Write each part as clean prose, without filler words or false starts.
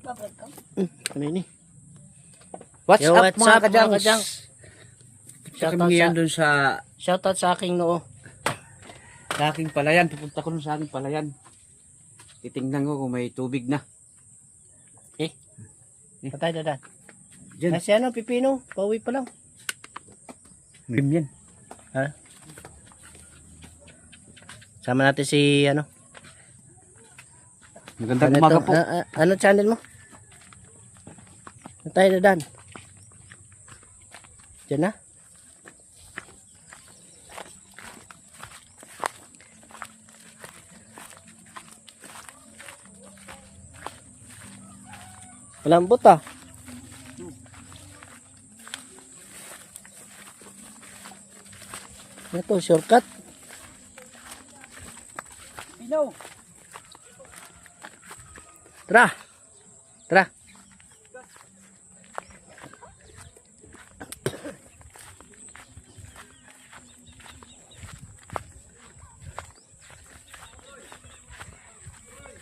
Ano ini? What's Yo, up what's mga up, kadyang? mga kadyang? Shoutout Kami sa, yan dun sa shoutout sa aking noo. aking palayan. Pupunta ko dun sa aking palayan. Titingnan ko kung may tubig na. Patay dadan. Diyan. Kasi ano, pipino, pauwi pa lang. Rim yan. Ha? Sama natin si ano? Magandang Ano umaga to? po. Ano channel mo? Patay dadan. Diyan na. Malambot ah. Ano to, shortcut? Pino. Tara. Tara.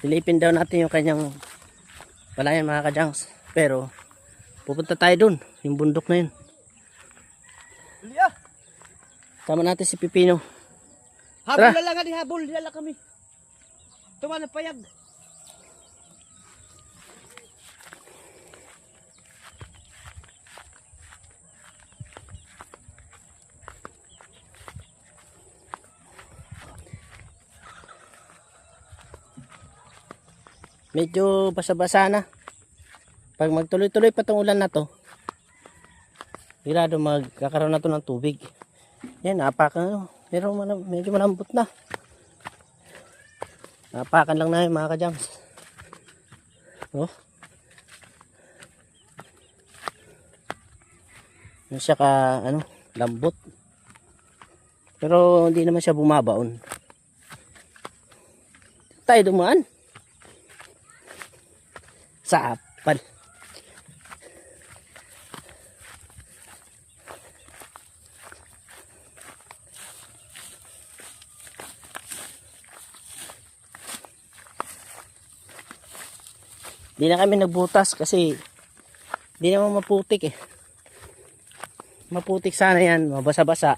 Silipin daw natin yung kanyang palayan mga kadyans. Pero pupunta tayo dun, yung bundok na yun. Sama natin si Pipino. Habol Tara. na lang, habol. Dala kami. Tumanap payag. Medyo basa-basa na. Pag magtuloy-tuloy pa tong ulan na to, sigurado magkakaroon na to ng tubig. Yan, naapakan. Pero medyo malambot na. Naapakan lang na yun mga kadyams. Oh. Yan siya ka, ano, lambot. Pero hindi naman siya bumabaon. Tayo dumaan. Sa apal. Di na kami nagbutas kasi di naman maputik eh. Maputik sana yan, mabasa-basa.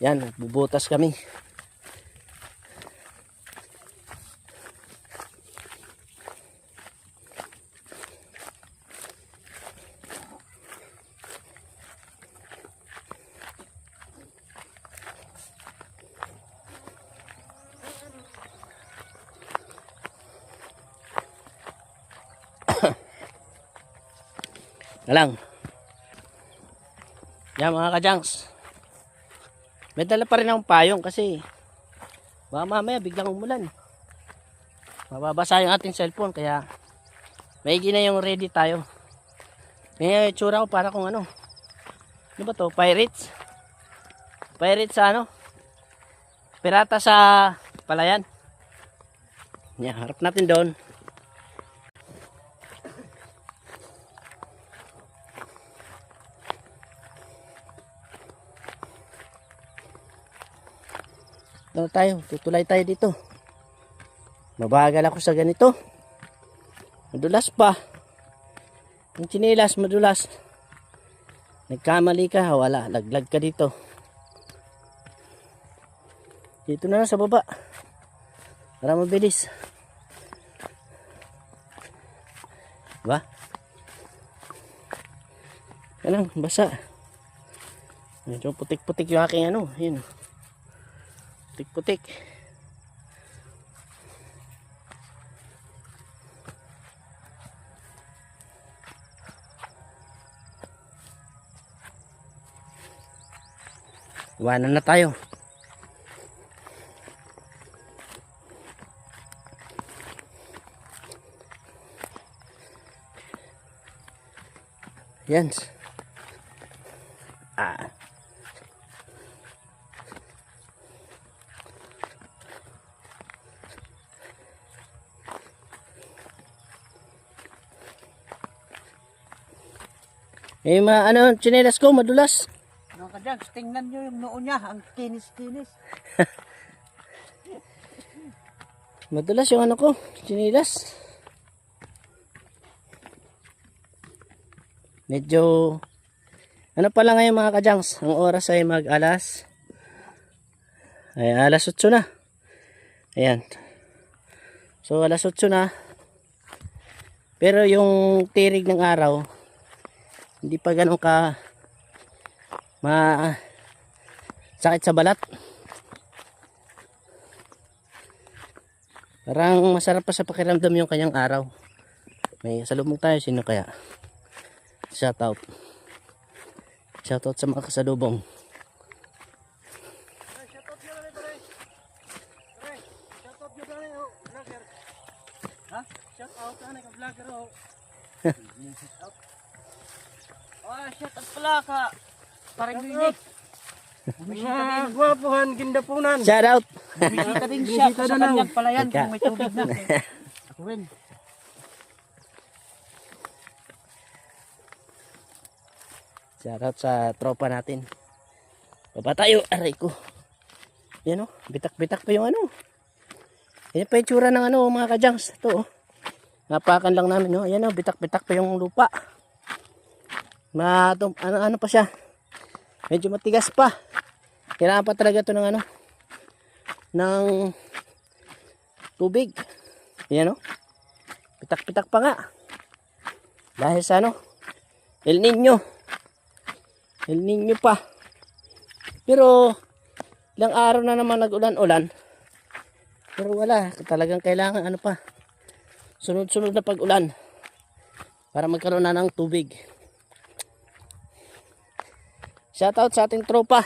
Yan, bubutas kami. Na lang. Yan mga kadyans. May dala pa rin akong payong kasi baka mamaya biglang umulan. Mababasa yung ating cellphone kaya maigi na yung ready tayo. May itsura ko para kung ano. Ano ba to? Pirates? Pirates sa ano? Pirata sa palayan. Yan, harap natin doon. Ano tayo? Tutulay tayo dito. Mabagal ako sa ganito. Madulas pa. Yung tsinelas madulas. Nagkamali ka, wala. Laglag ka dito. Dito na lang sa baba. Para mabilis. Diba? Yan lang, basa. Medyo putik-putik yung aking ano. Yun. Putik-putik. Iwanan na tayo. Yan. Eh, ano, tsinelas ko, madulas. Mga kadyang, tingnan nyo yung noo niya. Ang kinis-kinis. Madulas yung ano ko, tsinelas. Medyo, ano pala ngayon mga kajangs, ang oras ay alas 8 na. Ayan. So alas 8 na. Pero yung tirig ng araw, hindi pa ganun ka sakit sa balat. Parang masarap pa sa pakiramdam yung kanyang araw. May salubong tayo, sino kaya? Shoutout sa mga kasalubong. Shoutout pala ka. Parang linig. Mga gwapuhan, gindapunan. Shoutout. Bisita din siya sa kanyang palayan Teka. kung may tubig na. Ako rin. Shoutout sa tropa natin. Baba tayo, aray ko. Yan o, bitak-bitak pa yung ano. Yan pa yung tsura ng ano mga kajangs. Ito o. Napakan lang namin o. Yan o, bitak-bitak pa yung lupa. Ano pa siya. Medyo matigas pa. Kailangan pa talaga ito ng ano. Ng tubig. Yan o. Bitak-bitak pa nga. Dahil sa ano. El Niño pa. Pero ilang araw na naman nag-ulan-ulan. Pero wala, talagang kailangan ano pa. Sunod-sunod na pag-ulan para magkaroon na ng tubig. Shoutout sa ating tropa.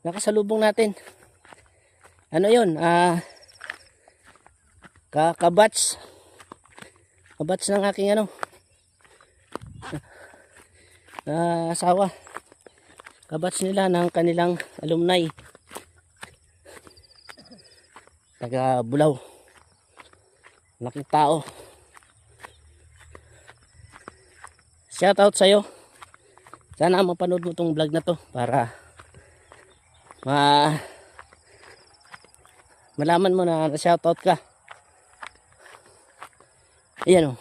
Nakasalubong natin. Ano 'yun? Kabats ng aking ano. Asawa. Kabats nila ng kanilang alumni. Taga Bulao. Laking tao. Shoutout sa'yo. Sana mapanood mo tong vlog na to para malaman mo na shoutout ka. Ayan o.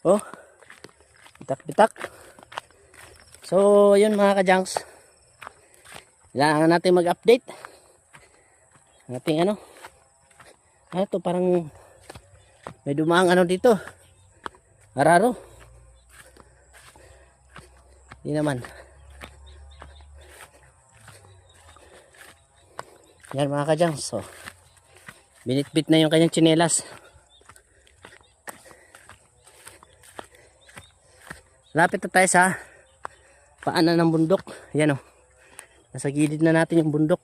Oh. Bitak-bitak. So, yun mga kajangs. Kailangan natin mag-update. Ating ano. Ano to, parang may dumaang ano dito. Araro. Hindi naman. Yan mga kajangs. So, binitbit na yung kanyang tsinelas. Lapit na tayo sa paanan ng bundok. Yan o. Nasa gilid na natin yung bundok.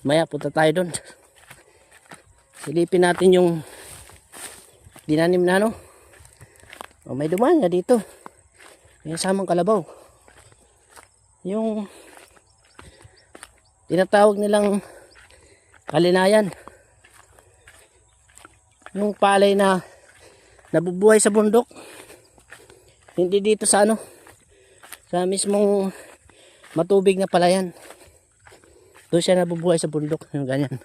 Maya punta tayo doon. Silipin natin yung dinanim na ano. O, may dumaan nga dito. Yung samang kalabaw. Yung tinatawag nilang kalinayan. Yung palay na nabubuhay sa bundok. Hindi dito sa ano. Sa mismong matubig na palayan. Doon siya nabubuhay sa bundok. Yung ganyan.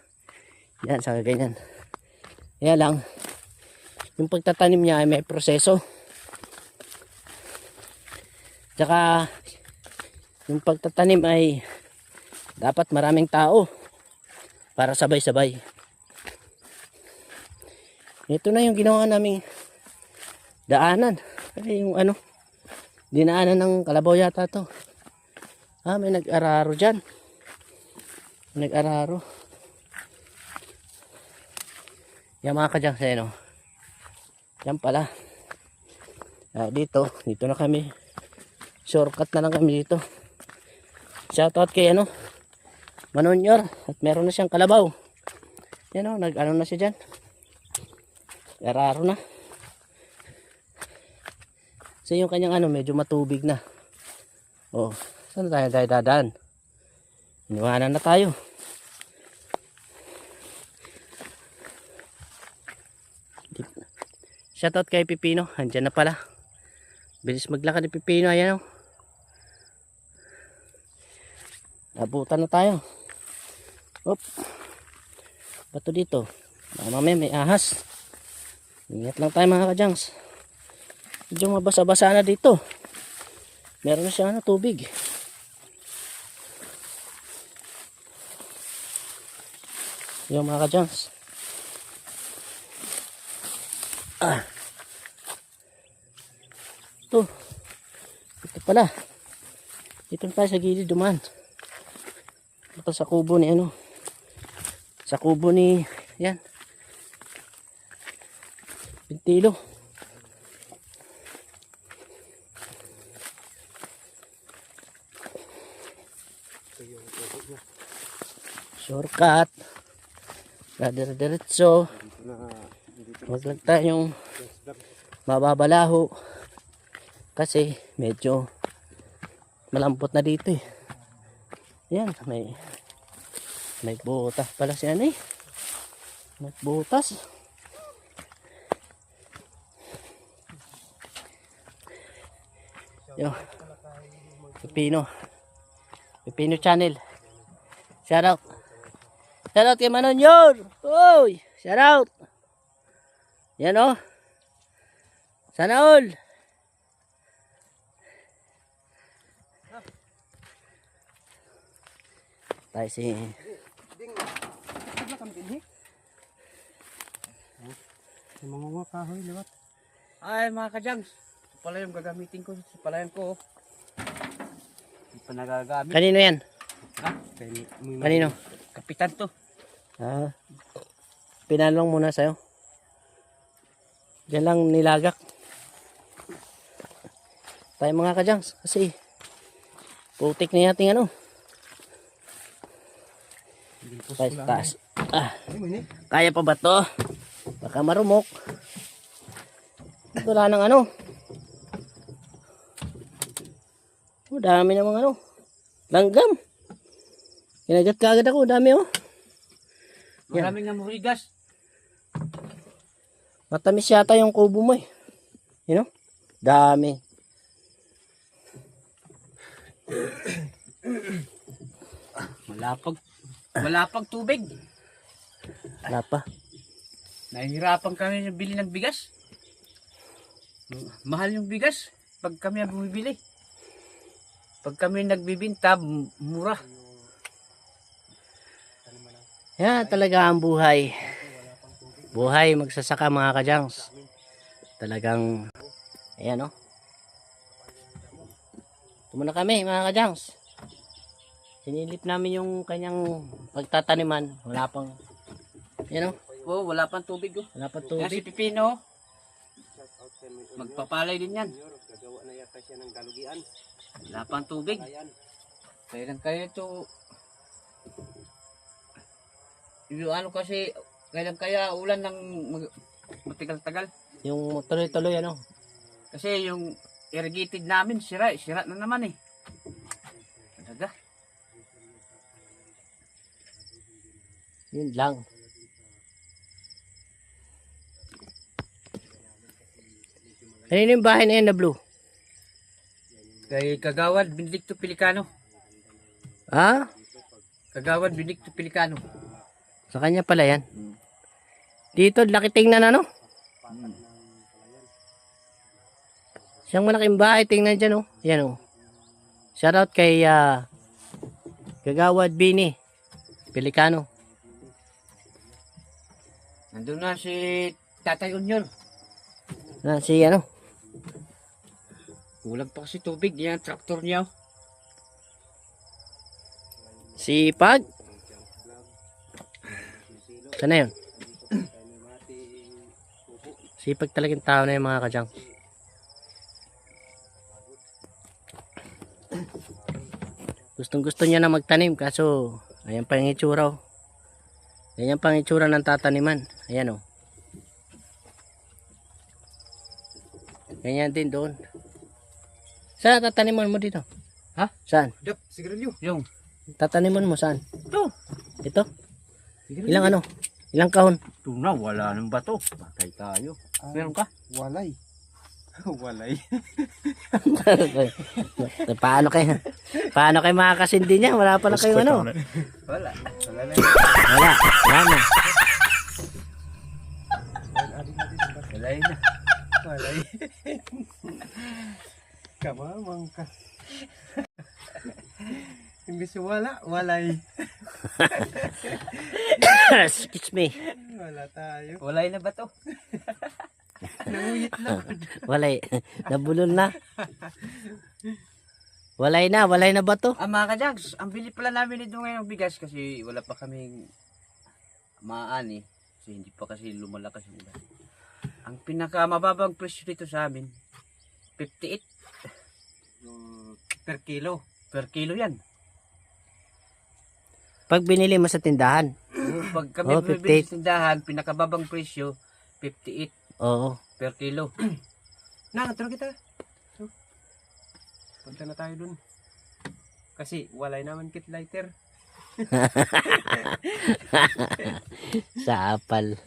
Yan, sa ganyan. Kaya lang, yung pagtatanim niya ay may proseso. Tsaka, yung pagtatanim ay dapat maraming tao para sabay-sabay. Ito na yung ginawa naming daanan. Ay, yung ano, dinaanan ng kalabaw yata to. May nag-araro dyan. Nag-araro. Yan mga kadyang sa ano. Yan pala. Dito na kami. Shortcut na lang kami dito. Shoutout kay ano, Manonyor. At meron na siyang kalabaw. Yan o, nag-ano na siya dyan. Araro na. So yung kanyang ano, medyo matubig na. Oh, saan tayo dadaan? Iniwanan na tayo. Shoutout kay Pipino. Andyan na pala. Bilis maglakad ni Pipino. Ayan o. Abutan na tayo. Op. Bato dito. Mamaya may ahas. Ingat lang tayo mga kajangs. Medyo mabasa-basa na dito. Meron na siya tubig. Yung mga ka-junks. Ito. Ito pala. Ito pa sa gilid duman. Ito sa kubo ni ano. Sa kubo ni yan. Pintilo. Shortcut. Diretso. Huwag lang tayong mababalaho. Kasi medyo malambot na dito eh. Yan, may butas pala siya eh. May butas. Yo. Pipino channel. Shout out. Shout out kay Manon Yor. Oy, shout out. Yan oh. Sana all. Tayo si Mga kahoy, liwat. Ay mga ka-junks. Ito pala yung gagamitin ko sa palayan ko. Hindi pa nagagamit. kanino yan? Ha? Kanino? Kapitan to. Ah. Pinalong muna sa'yo. Diyan lang nilagak. Tayo mga ka-junks kasi putik na yating ano. Tayo sa taas. Kaya pa ba to? Baka marumok. Wala nang ano. Dami namang ano. Langgam. Kinagat ka agad ako. Dami oh. Maraming namurigas. Matamis yata yung kubo mo eh. You know? Dami. Wala pang tubig. Wala pa. Nahihirapan kami na bili ng bigas. Mahal yung bigas pag kami ang bumibili. Pag kami nagbibinta, mura. Yan talaga ang buhay. Buhay magsasaka mga ka-junks. Talagang ayan oh. Tumuna kami mga ka-junks. Sinilip namin yung kanyang pagtataniman. Wala pang yan oh. Oh, wala pang tubig oh. Wala pang Kaya si tubig. Pipino, magpapalay din yan. Gagawa na yata siya ng galugian. Wala pang tubig. Kailan kaya ito? Yung ano kasi, kailan kaya ulan ng matagal-tagal? Yung tuloy-tuloy ano. Kasi yung irrigated namin, sira na naman eh. Talaga. Yun lang. Kanino yung bahay na yan na blue? Kay Kagawad Benedicto Pelicano. Ha? Kagawad Benedicto Pelicano. Sa kanya pala yan. Dito, laki tingnan ano? Siyang malaking bahay, tingnan dyan oh. Yan oh. Shoutout kay Kagawad Bini Pelicano. Nandun na si Tatay Unyor. Si ano? Kulang pa kasi tubig. Yan ang traktor niya. Si Pag. Sana yun? Sipag talagang tao na yung mga kadyang. Gustong gusto niya na magtanim kaso ayan pa yung itsura oh. Ayan pa yung itsura ng tataniman. Ayan oh. Ganyan din doon. Saan tataniman mo dito? Ha? Saan? Dap, sigarilyo. Yung. Tataniman mo saan? Ito. Ito? Ilang ano? Ilang kahon? Ito na. Wala nang bato. Patay tayo. Meron ka? Walay. Walay. Paano kayo makakasindi niya? Wala pala kayong ano? Wala. Wala na. Wala. Wala na. Wala na. Walay. Kamamang ka. Imbis wala, walay. Excuse me. Wala tayo. Walay na ba to? Nanguyit lang. Walay. Nabulol na. Walay na ba to? Mga kajags, ang bili pala namin nito ngayon ng bigas kasi wala pa kaming maani. Kasi hindi pa kasi lumalakas yung ulan. Ang pinakamababang presyo dito sa amin, 58 Yung per kilo. per kilo yan. Pag binili mo sa tindahan. Pag kami Oh, bibili 58. sa tindahan, pinakababang presyo, 58 Oo. per kilo. Nakaturo kita. So, punta na tayo dun. Kasi walay naman kit lighter. Sa apal.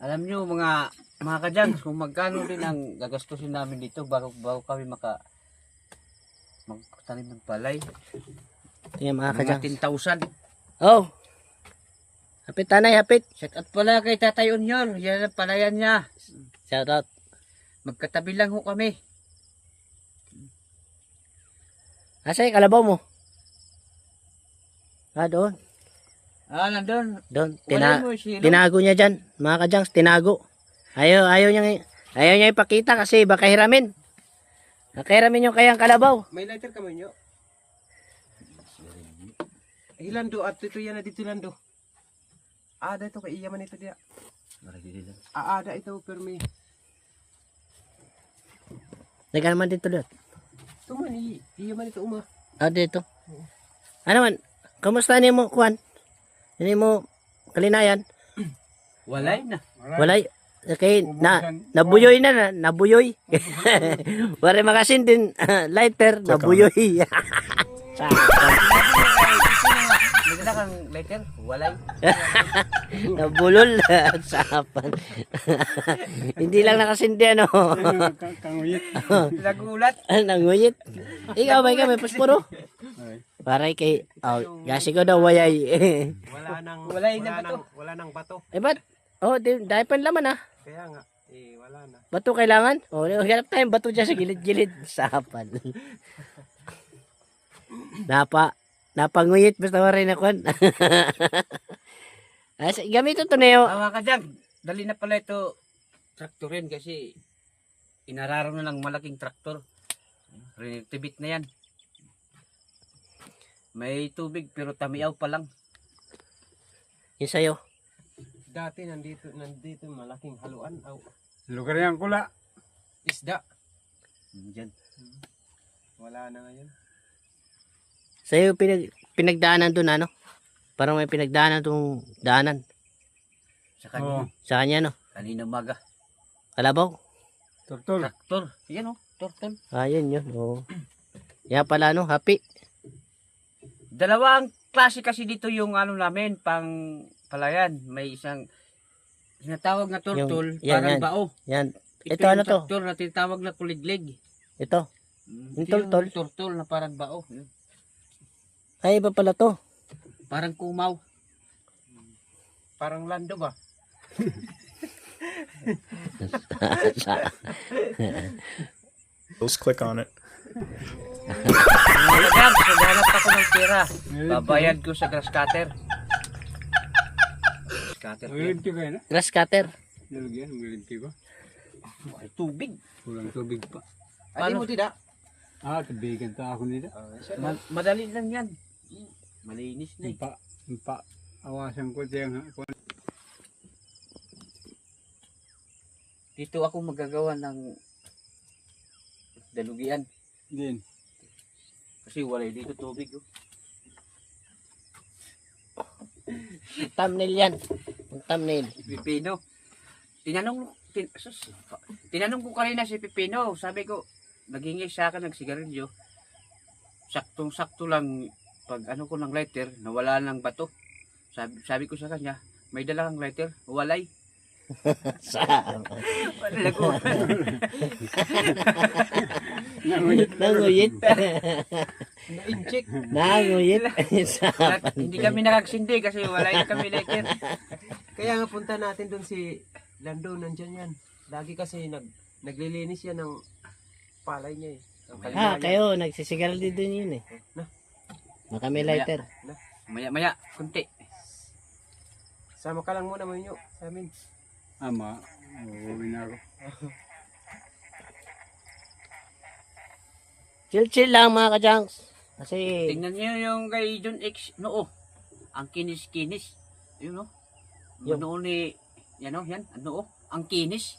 Alam nyo mga kajags, kung magkano din ang gagastusin namin dito bago kami magtanim ng palay. Tingnan mga Mga kadyang. 10,000. Oh. Hapit tanay, hapit. Shout out pala kay Tatay Onyor. Yan ang palayan niya. Shout out. Magkatabi lang ho kami. Asa yung kalabaw mo? Doon. Nandun. Doon. Wala mo silo. Tinago niya dyan. Mga kadyang, tinago. Ayaw niya ipakita kasi baka hiramin. Baka hiramin yung kayang kalabaw. May lighter ka mo nyo? Hilando at ito yan na dito lando. Ada ito kay iyaman ito dia. Ada ito pero may. Naganaman dito doon. Ito man iyaman ito uma. Dito. Ano man? Kamusta niyo mo, Kwan? Hindi mo kalinayan? Walay na. Walay. Okay, nabuyoy na. Nabuyoy. Wari makasin din lighter, nabuyoy. Maganda kang lighter. Walay. Nabulol. Sapan. Hindi lang nakasindi ano. Kanguyit. Nagulat. Nanguyit. Ikaw ba may pasporo? Paray kay gasi ko daw wayay. Wala nang bato. Ba't? Dahil pa laman Kaya nga wala na. Bato kailangan? Hanap tayong bato dyan sa gilid-gilid. Sapan. Napanguyit basta marin ako. Gamit ito na yun. Mga kadyang, dali na pala ito traktorin kasi inararo na ng malaking traktor. Tibit na yan. May tubig pero tamiyaw pa lang. Yung sa'yo. Dati nandito malaking haluan. Lugar yang kula. Isda. Diyan. Wala na ngayon. Sa'yo pinagdaanan doon ano? Parang may pinagdaanan itong daanan. Sa kanya. Sa kanya no? Kanina umaga. Kalabaw? Turtul. Traktor. Yan o. Turtle. Yun yun. Oo. Kaya pala no, happy. Dalawang klase kasi dito yung ano namin, pang palayan. May isang tinatawag na turtle, parang yan. bao. Yan. Ito Ito ano yung to? traktor na tinatawag na kuliglig. Ito. Yung turtle? Yung turtle na parang bao. Ay, iba pala to. Parang kumaw. Parang lando ba? Just click on it. Madam, naghanap ako ng pera. Babayad ko sa grass cutter. Cutter. Maglilimti kayo na? Grass cutter. Nalagyan, maglilimti ba? Ay, tubig. Kulang tubig pa. Adi mo tidak? Tabigan ta ako nila. Madali lang yan. Malinis na eh. Awasan ko diyang Dito ako magagawa ng dalugian. din. Kasi wala dito tubig. Oh. Thumbnail yan. Yung thumbnail. Pipino. Tinanong ko kanina si Pipino. Sabi ko, naghingi siya akin ng sigarilyo. Saktong-sakto lang pag ano ko ng lighter, nawala ng bato. Sabi ko sa kanya, may dala kang lighter? Walay. Lago. Nanguyit. Na-incheck. Nanguyit. Hindi kami nakagsindi kasi walay kami lighter. Kaya nga punta natin doon si Lando, nandyan yan. Lagi kasi naglilinis yan ng palay niya eh. Ang kalima niya. Kayo, nagsisigaral din dun yun eh. Na. Baka may lighter. Maya-maya, kunti. Sama ka lang muna Manyo sa amin. Ama, uuwi na ako. Chill lang mga kajanks. Kasi, Tingnan niyo yung kay John X noo. Ang kinis-kinis. Yun no. Yung noo ni yan o, yan. Ang noo. Ang kinis.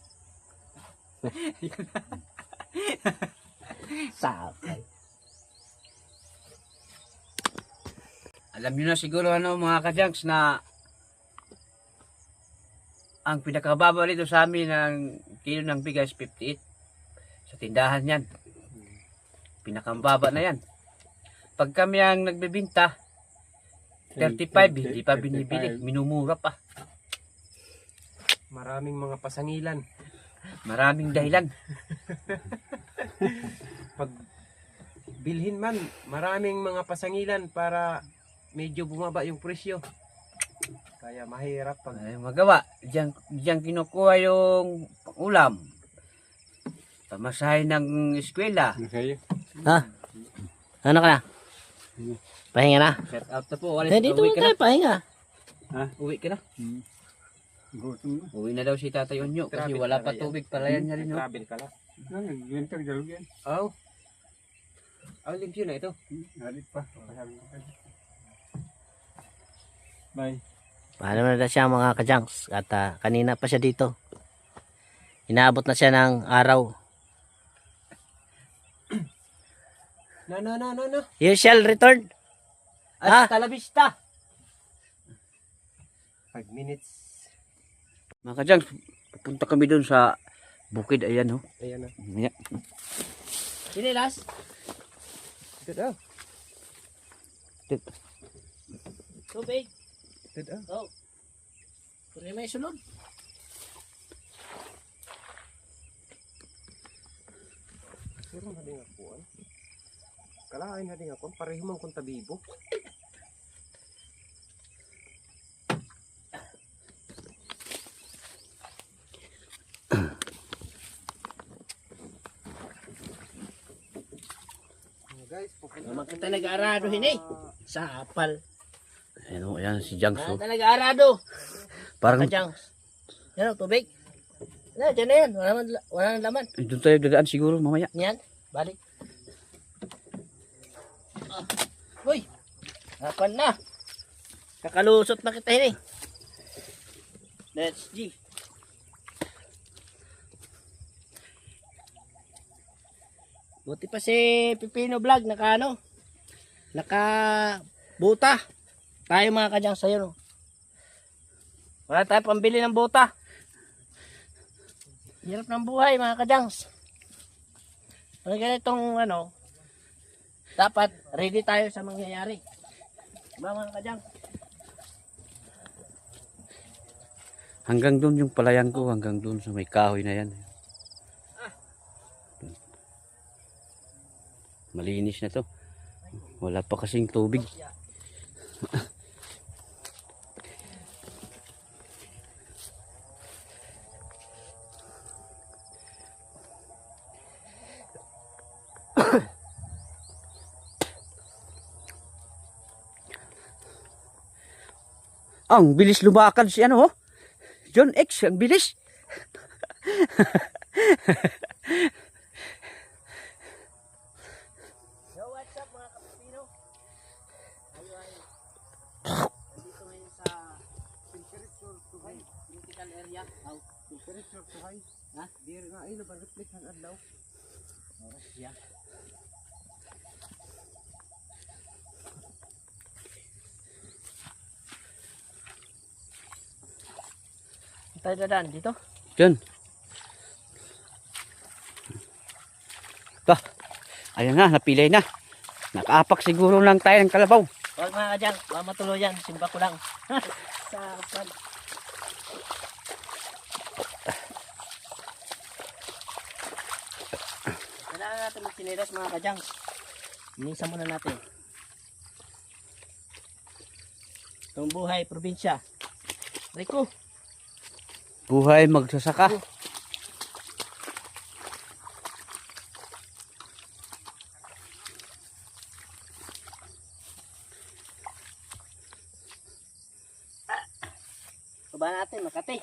sapay. Alam niyo na siguro ano mga kajanks na ang pinakababa dito sa amin ng kilo ng bigas 58. Sa tindahan yan. Pinakababa na yan. Pag kami ang nagbebenta 35, hindi pa binibili. Minumura pa. Maraming mga pasangilan. Maraming dahilan. Pag bilhin man, maraming mga pasangilan para medyo bumaba yung presyo. Kaya mahirap pag Ay, magawa. Diyan kinukuha yung ulam. Pamasahe ng eskwela. Ano sa'yo? Ha? Ano ka na? Pahinga na? Set out na po. Alis, Dito uwi mo ka na. tayo, pahinga. Uwi ka na. Gutom na. Uwi na daw si Tatay Onyo kasi Travel wala pa pala yan. tubig. Palayan niya rin. No? travel ka lang. Naglintag dalog yan. Oh. Oh, limpyo na ito. Halit pa. Bye. Paano na siya mga kajanks. At kanina pa siya dito. Inaabot na siya ng araw. No. You shall return. Hasta la vista. 5 minutes. Mga kadyang, pupunta kami doon sa bukid. Ayan oh. Ayan na. Mamaya. Sinilas? Ito daw. Tubig. Ito daw. Oh. Kung may sunod. Pero hading ako. Kalain hading ako. Pareho man kung tabibo. Guys, Naman ka talaga arado hinay. Sa apal. Ayan oh, ayan si Jangs oh. Talaga arado. Parang Kajanks. Yan o, tubig. Yan, dyan na yan. Wala nang laman. doon tayo dadaan siguro mamaya. Yan, balik. Uy, hapan na. Kakalusot na kita hinay. Let's G. Buti pa si Pipino Vlog naka buta. Tayo mga kadyang sayo no. Wala tayo pambili ng buta. Hirap ng buhay mga kadyangs. Pag ganitong dapat ready tayo sa mangyayari. Diba mga kadyang? Hanggang doon yung palayan ko, hanggang doon sa may kahoy na yan. Malinis na to. Wala pa kasing tubig. Ang bilis lumakad si John X, ang bilis. Yo, what's up mga kapipino? Tayo ay nandito ngayon sa critical area. temperature to high. Ha? Dire nga ay reflect ang adlaw. Yeah. Tayo dadaan dito. John. Ayan na, napilay na. Nakaapak siguro lang tayo ng kalabaw. Huwag mga kadyang, huwag matuluyan. Simba ko lang. Sa kapal. Kailangan natin magsinilas mga kadyang. Minsan muna natin. Itong buhay, probinsya. Rico. Buhay magsasaka. Baba natin, Makati.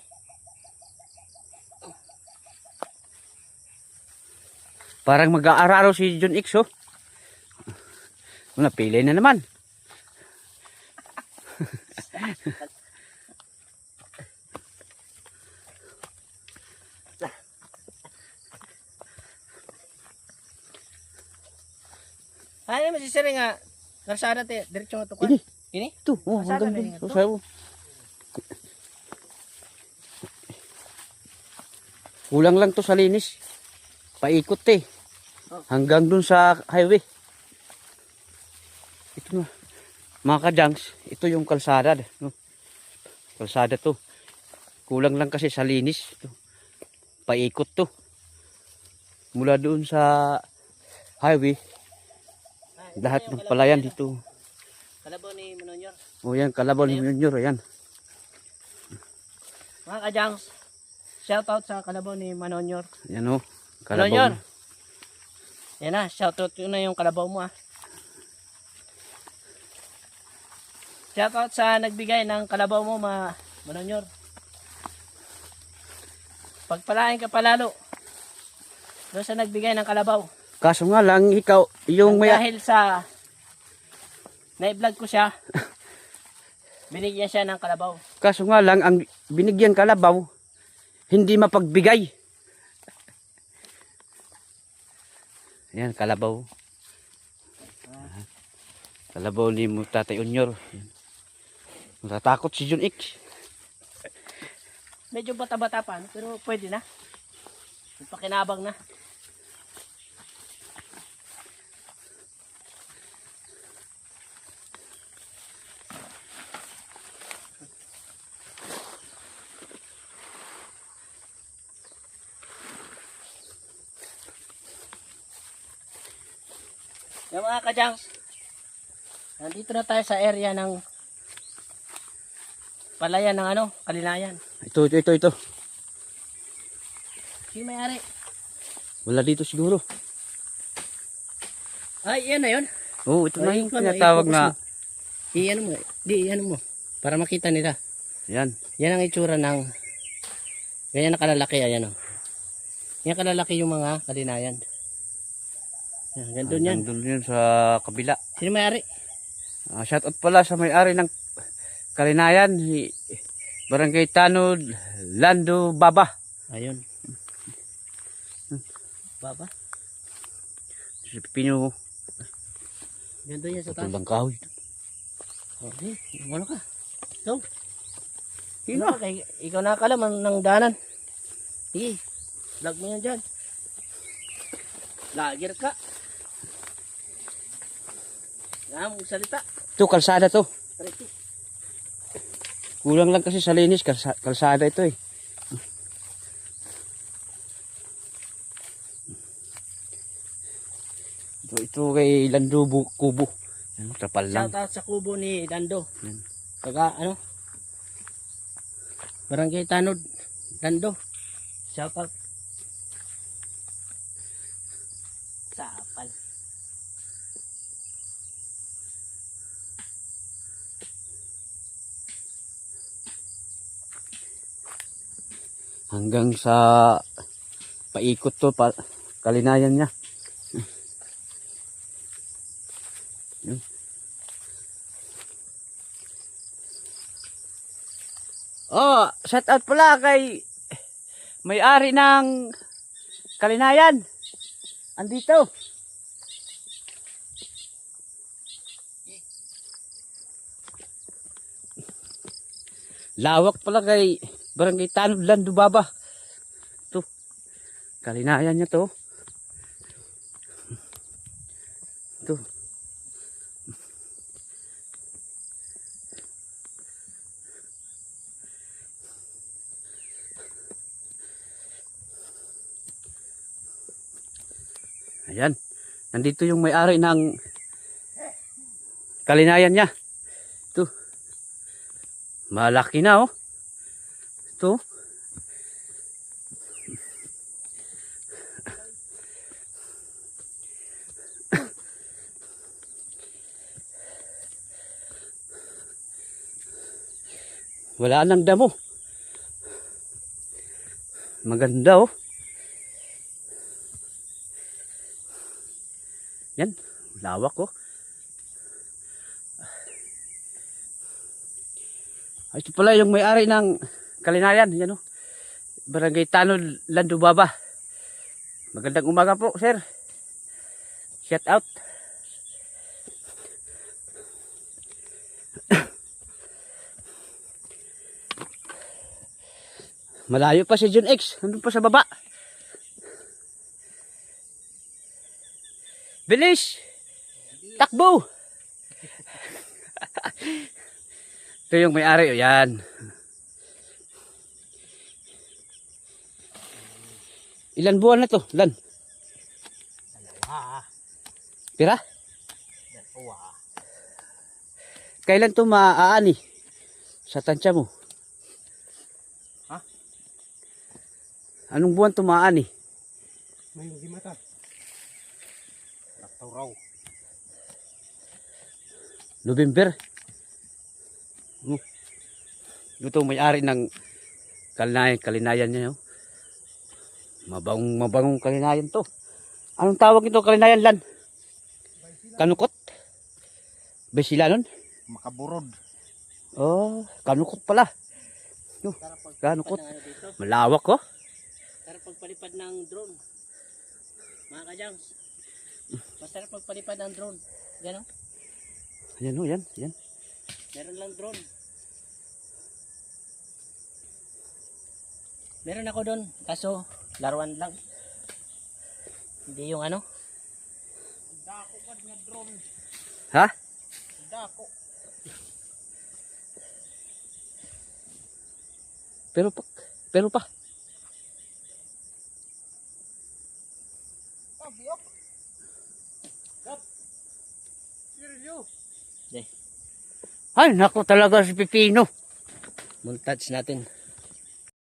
Parang mag-aararo si John X, oh. Napilay na naman. Ano naman si Sir nga, karsada te, diretso nga to ka. Ini. Ini? Ito, oh, Masada hanggang na dun. yun, Oh, ito. sayo. Kulang lang to sa linis. Paikot eh. Hanggang dun sa highway. Ito na. Mga kajangs, ito yung kalsada. No? Kalsada to. Kulang lang kasi sa linis. Ito. Paikot to. Mula doon sa highway. Lahat ng palayan dito. Kalabaw ni Manonyor. O yan, Kalabaw ni Junior. Ayan. Mga kajangs, shoutout sa Kalabaw ni Manonyor. Ayan o. Manonyor. Yan na, shoutout yun na yung kalabaw mo ah. Shoutout sa nagbigay ng kalabaw mo, Manonyor. Pagpalain ka palalo. Doon sa nagbigay ng kalabaw. Kaso nga lang, ikaw, yung may... Dahil sa na-vlog ko siya, binigyan siya ng kalabaw. Kaso nga lang, ang binigyan Kalabaw, hindi mapagbigay. Ayan, Kalabaw. Kalabaw ni Tatay Unyor. Natatakot si John X. Medyo bata-bata pa, no? Pero pwede na. Pakinabang na. Yung mga kajangs, nandito na tayo sa area ng palayan ng ano, Kalinayan. Ito. Sino may-ari? Wala dito siguro. Ay, yan na yun. Oo, ito na Ay, yung ano, tinatawag i-focus na... mo. I-ano mo. Para makita nila. Yan. Yan ang itsura ng... Ganyan na kalalaki, ayan o. Yan kalalaki yung mga Kalinayan. Yan, gandun yan. Nandun yun sa kabila. Sino may-ari? Shoutout pala sa may-ari ng Kalinayan, si Barangay Tanod, Lando Baba. Ayun. Baba. Si Pipino, Gandun yan sa taas. tulang kahoy. Okay, ano ka? Go. Ano ka? Ikaw nakakalam ng danan. Sige, vlog mo yan dyan. Lager ka. Yan, magsalita. Ito, kalsada to. Preti. Kulang lang kasi sa linis, kalsada ito eh. Ito kay Lando Kubo. Yan, trapal lang. Shoutout sa kubo ni Dando. Yan. Taga ano? Barangay Tanod. Dando. Shoutout. Sapal. Hanggang sa paikot to, Kalinayan niya. Yun. Oh, shout out pala kay may-ari ng Kalinayan. Andito. Lawak pala kay Barangay Tanod, Lando Baba. Ito. Kalinayan niya to. Ito. Ayan. Nandito yung may-ari ng Kalinayan niya. Ito. Malaki na oh. Ito. Wala nang damo. Maganda oh. Yan, lawak oh. Ito pala yung may-ari ng Kalinayan, yan oh. Barangay Tanod, Landubaba. Magandang umaga po, sir. Shout out. Malayo pa si John X. Nandun pa sa baba. Bilis! Takbo! Ito yung may-ari. O yan. Ilan buwan na to? Ilan? Pira? Kailan to maaani? Sa tansya mo? Ha? Anong buwan to maaani? May hindi mata. Taktaw raw. November. Ito may-ari ng Kalinayan niya. Oh. Mabangong Kalinayan to. Anong tawag ito Kalinayan, Lan? Kanukot? Besila nun? Makaburod. Oh, kanukot pala. Oh, kanukot. Malawak oh. Sarap pagpalipad ng drone. Mga kajangs. Masarap pagpalipad ng drone. Gano'n? Yan oh, yan. Meron lang drone. Meron ako doon. Kaso, laruan lang. Hindi yung ano. Ha? Pero pa. Ay, naku talaga si Pipino. Montage natin.